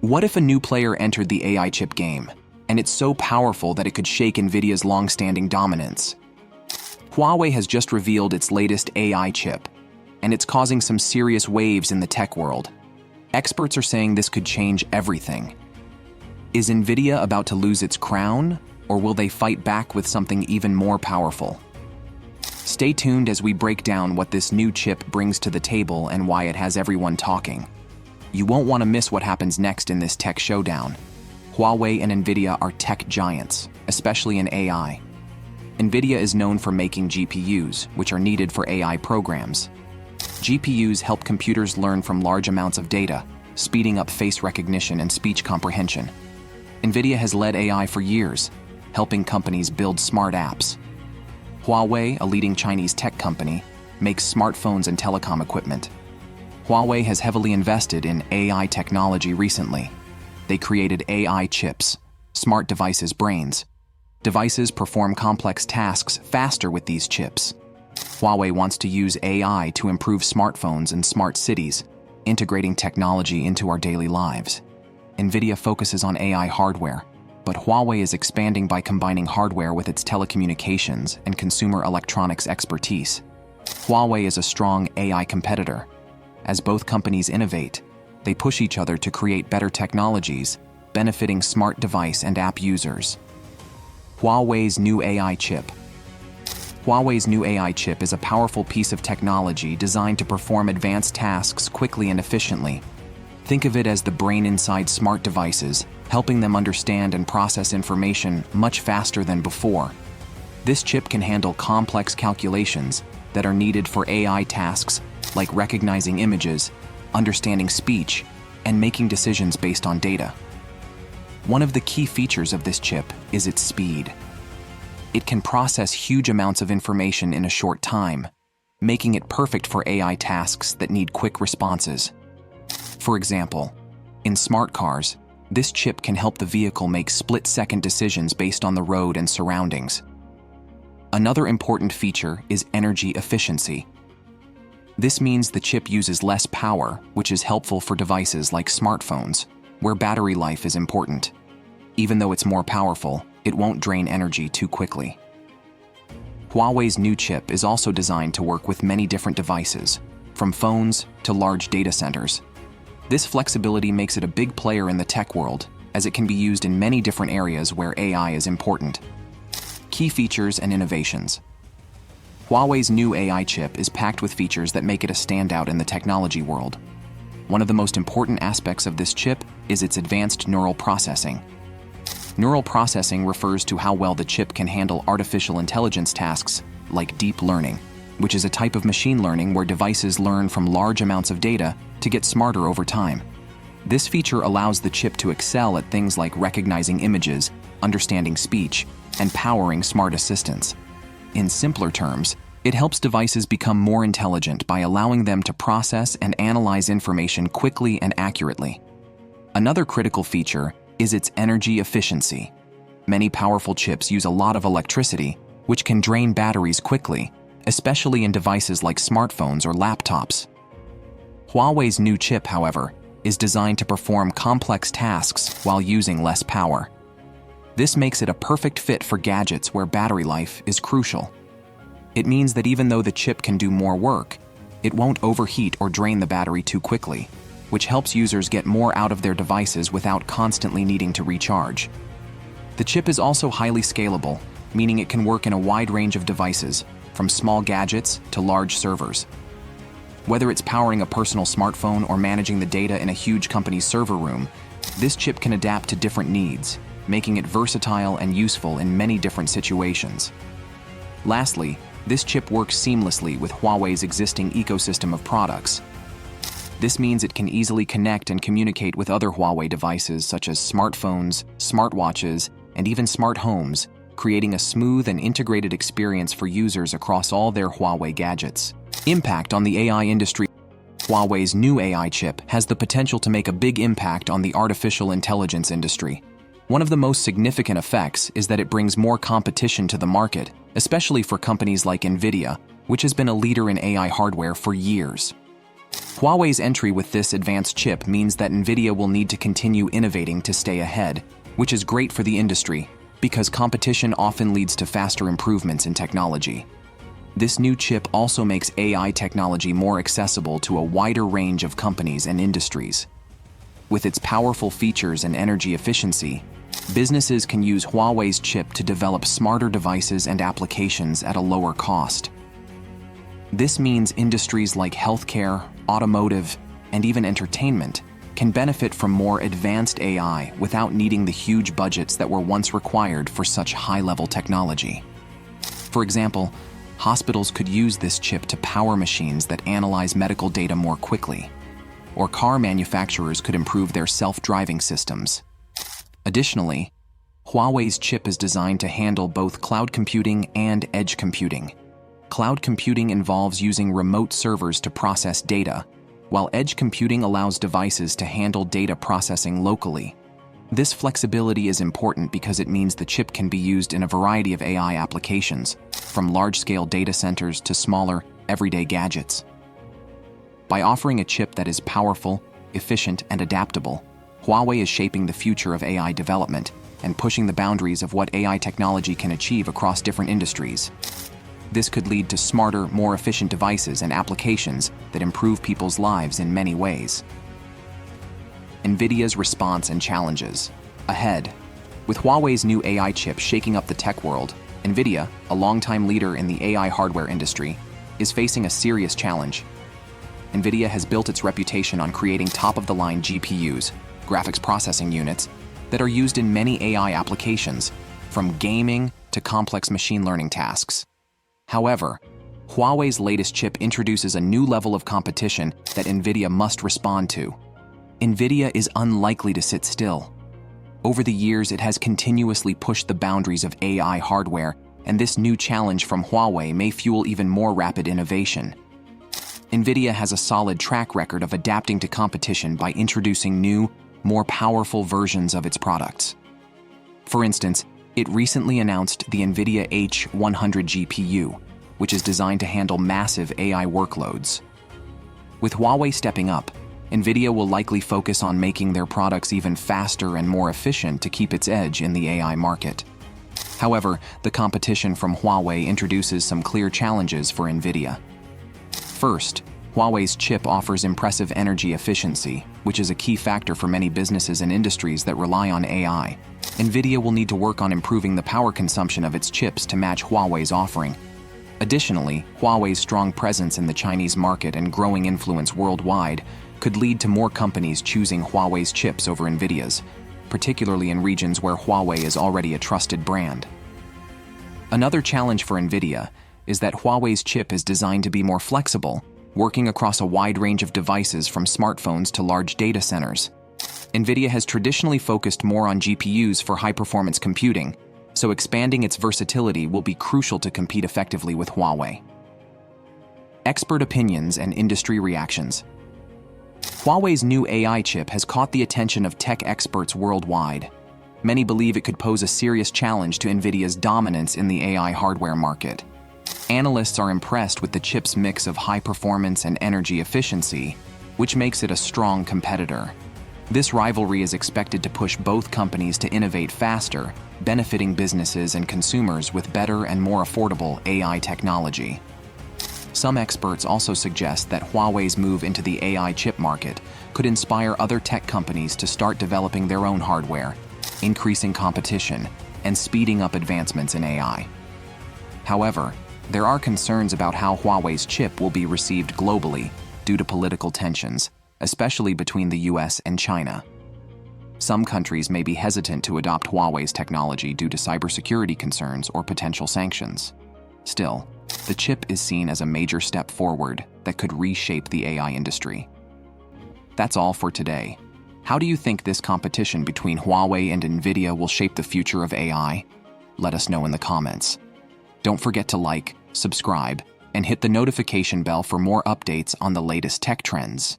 What if a new player entered the AI chip game, and it's so powerful that it could shake Nvidia's long-standing dominance? Huawei has just revealed its latest AI chip, and it's causing some serious waves in the tech world. Experts are saying this could change everything. Is Nvidia about to lose its crown, or will they fight back with something even more powerful? Stay tuned as we break down what this new chip brings to the table and why it has everyone talking. You won't want to miss what happens next in this tech showdown. Huawei and Nvidia are tech giants, especially in AI. Nvidia is known for making GPUs, which are needed for AI programs. GPUs help computers learn from large amounts of data, speeding up face recognition and speech comprehension. Nvidia has led AI for years, helping companies build smart apps. Huawei, a leading Chinese tech company, makes smartphones and telecom equipment. Huawei has heavily invested in AI technology recently. They created AI chips, smart devices brains. Devices perform complex tasks faster with these chips. Huawei wants to use AI to improve smartphones and smart cities, integrating technology into our daily lives. Nvidia focuses on AI hardware, but Huawei is expanding by combining hardware with its telecommunications and consumer electronics expertise. Huawei is a strong AI competitor. As both companies innovate, they push each other to create better technologies, benefiting smart device and app users. Huawei's new AI chip. Huawei's new AI chip is a powerful piece of technology designed to perform advanced tasks quickly and efficiently. Think of it as the brain inside smart devices, helping them understand and process information much faster than before. This chip can handle complex calculations that are needed for AI tasks like recognizing images, understanding speech, and making decisions based on data. One of the key features of this chip is its speed. It can process huge amounts of information in a short time, making it perfect for AI tasks that need quick responses. For example, in smart cars, this chip can help the vehicle make split-second decisions based on the road and surroundings. Another important feature is energy efficiency. This means the chip uses less power, which is helpful for devices like smartphones, where battery life is important. Even though it's more powerful, it won't drain energy too quickly. Huawei's new chip is also designed to work with many different devices, from phones to large data centers. This flexibility makes it a big player in the tech world, as it can be used in many different areas where AI is important. Key features and innovations. Huawei's new AI chip is packed with features that make it a standout in the technology world. One of the most important aspects of this chip is its advanced neural processing. Neural processing refers to how well the chip can handle artificial intelligence tasks like deep learning, which is a type of machine learning where devices learn from large amounts of data to get smarter over time. This feature allows the chip to excel at things like recognizing images, understanding speech, and powering smart assistants. In simpler terms, it helps devices become more intelligent by allowing them to process and analyze information quickly and accurately. Another critical feature is its energy efficiency. Many powerful chips use a lot of electricity, which can drain batteries quickly, especially in devices like smartphones or laptops. Huawei's new chip, however, is designed to perform complex tasks while using less power. This makes it a perfect fit for gadgets where battery life is crucial. It means that even though the chip can do more work, it won't overheat or drain the battery too quickly, which helps users get more out of their devices without constantly needing to recharge. The chip is also highly scalable, meaning it can work in a wide range of devices, from small gadgets to large servers. Whether it's powering a personal smartphone or managing the data in a huge company's server room, this chip can adapt to different needs, making it versatile and useful in many different situations. Lastly, this chip works seamlessly with Huawei's existing ecosystem of products. This means it can easily connect and communicate with other Huawei devices such as smartphones, smartwatches, and even smart homes, creating a smooth and integrated experience for users across all their Huawei gadgets. Impact on the AI industry. Huawei's new AI chip has the potential to make a big impact on the artificial intelligence industry. One of the most significant effects is that it brings more competition to the market, especially for companies like Nvidia, which has been a leader in AI hardware for years. Huawei's entry with this advanced chip means that Nvidia will need to continue innovating to stay ahead, which is great for the industry because competition often leads to faster improvements in technology. This new chip also makes AI technology more accessible to a wider range of companies and industries. With its powerful features and energy efficiency, businesses can use Huawei's chip to develop smarter devices and applications at a lower cost. This means industries like healthcare, automotive, and even entertainment can benefit from more advanced AI without needing the huge budgets that were once required for such high-level technology. For example, hospitals could use this chip to power machines that analyze medical data more quickly, or car manufacturers could improve their self-driving systems. Additionally, Huawei's chip is designed to handle both cloud computing and edge computing. Cloud computing involves using remote servers to process data, while edge computing allows devices to handle data processing locally. This flexibility is important because it means the chip can be used in a variety of AI applications, from large-scale data centers to smaller, everyday gadgets. By offering a chip that is powerful, efficient, and adaptable, Huawei is shaping the future of AI development and pushing the boundaries of what AI technology can achieve across different industries. This could lead to smarter, more efficient devices and applications that improve people's lives in many ways. Nvidia's response and challenges. Ahead. With Huawei's new AI chip shaking up the tech world, Nvidia, a longtime leader in the AI hardware industry, is facing a serious challenge. Nvidia has built its reputation on creating top-of-the-line GPUs, graphics processing units, that are used in many AI applications, from gaming to complex machine learning tasks. However, Huawei's latest chip introduces a new level of competition that Nvidia must respond to. Nvidia is unlikely to sit still. Over the years, it has continuously pushed the boundaries of AI hardware, and this new challenge from Huawei may fuel even more rapid innovation. Nvidia has a solid track record of adapting to competition by introducing new, more powerful versions of its products. For instance, it recently announced the Nvidia H100 GPU, which is designed to handle massive AI workloads. With Huawei stepping up, Nvidia will likely focus on making their products even faster and more efficient to keep its edge in the AI market. However, the competition from Huawei introduces some clear challenges for Nvidia. First, Huawei's chip offers impressive energy efficiency, which is a key factor for many businesses and industries that rely on AI. Nvidia will need to work on improving the power consumption of its chips to match Huawei's offering. Additionally, Huawei's strong presence in the Chinese market and growing influence worldwide could lead to more companies choosing Huawei's chips over Nvidia's, particularly in regions where Huawei is already a trusted brand. Another challenge for Nvidia is that Huawei's chip is designed to be more flexible, working across a wide range of devices from smartphones to large data centers. Nvidia has traditionally focused more on GPUs for high-performance computing, so expanding its versatility will be crucial to compete effectively with Huawei. Expert opinions and industry reactions. Huawei's new AI chip has caught the attention of tech experts worldwide. Many believe it could pose a serious challenge to Nvidia's dominance in the AI hardware market. Analysts are impressed with the chip's mix of high performance and energy efficiency, which makes it a strong competitor. This rivalry is expected to push both companies to innovate faster, benefiting businesses and consumers with better and more affordable AI technology. Some experts also suggest that Huawei's move into the AI chip market could inspire other tech companies to start developing their own hardware, increasing competition and speeding up advancements in AI. However, there are concerns about how Huawei's chip will be received globally due to political tensions, especially between the US and China. Some countries may be hesitant to adopt Huawei's technology due to cybersecurity concerns or potential sanctions. Still, the chip is seen as a major step forward that could reshape the AI industry. That's all for today. How do you think this competition between Huawei and Nvidia will shape the future of AI? Let us know in the comments. Don't forget to like, subscribe, and hit the notification bell for more updates on the latest tech trends.